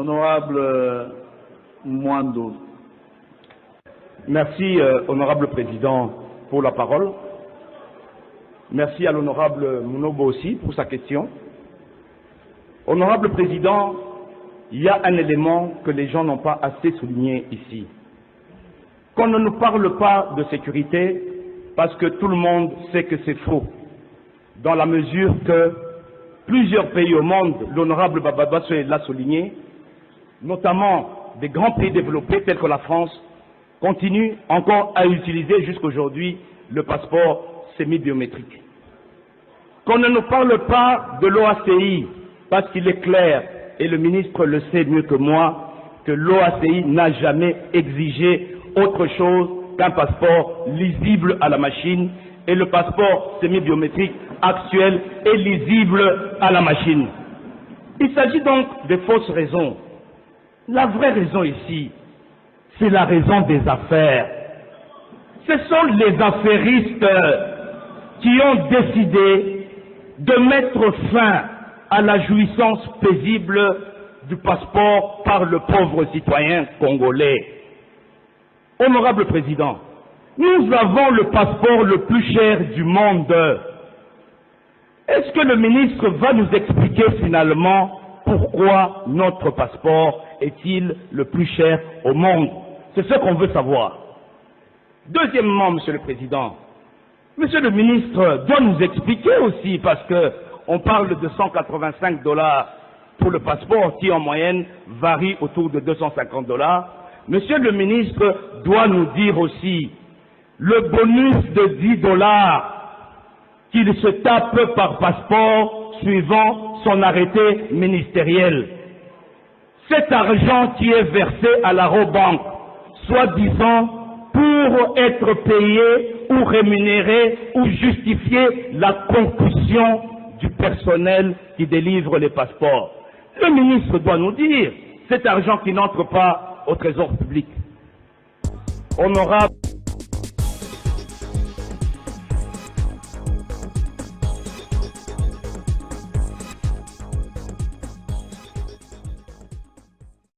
Honorable Mwando. Merci, honorable président, pour la parole. Merci à l'honorable Munobo aussi pour sa question. Honorable président, il y a un élément que les gens n'ont pas assez souligné ici. Qu'on ne nous parle pas de sécurité parce que tout le monde sait que c'est faux. Dans la mesure que plusieurs pays au monde, l'honorable Babadouassoué l'a souligné, notamment des grands pays développés tels que la France, continuent encore à utiliser jusqu'aujourd'hui le passeport semi-biométrique. Qu'on ne nous parle pas de l'OACI, parce qu'il est clair, et le ministre le sait mieux que moi, que l'OACI n'a jamais exigé autre chose qu'un passeport lisible à la machine, et le passeport semi-biométrique actuel est lisible à la machine. Il s'agit donc de fausses raisons. La vraie raison ici, c'est la raison des affaires. Ce sont les affairistes qui ont décidé de mettre fin à la jouissance paisible du passeport par le pauvre citoyen congolais. Honorable Président, nous avons le passeport le plus cher du monde. Est-ce que le ministre va nous expliquer finalement pourquoi notre passeport est-il le plus cher au monde? C'est ce qu'on veut savoir. Deuxièmement, Monsieur le Président, Monsieur le ministre doit nous expliquer aussi, parce qu'on parle de 185 $ pour le passeport qui en moyenne varie autour de 250 $. Monsieur le ministre doit nous dire aussi le bonus de 10 $ qu'il se tape par passeport suivant son arrêté ministériel. Cet argent qui est versé à la Robank, soi-disant pour être payé ou rémunéré ou justifier la concussion du personnel qui délivre les passeports. Le ministre doit nous dire cet argent qui n'entre pas au trésor public. Honorable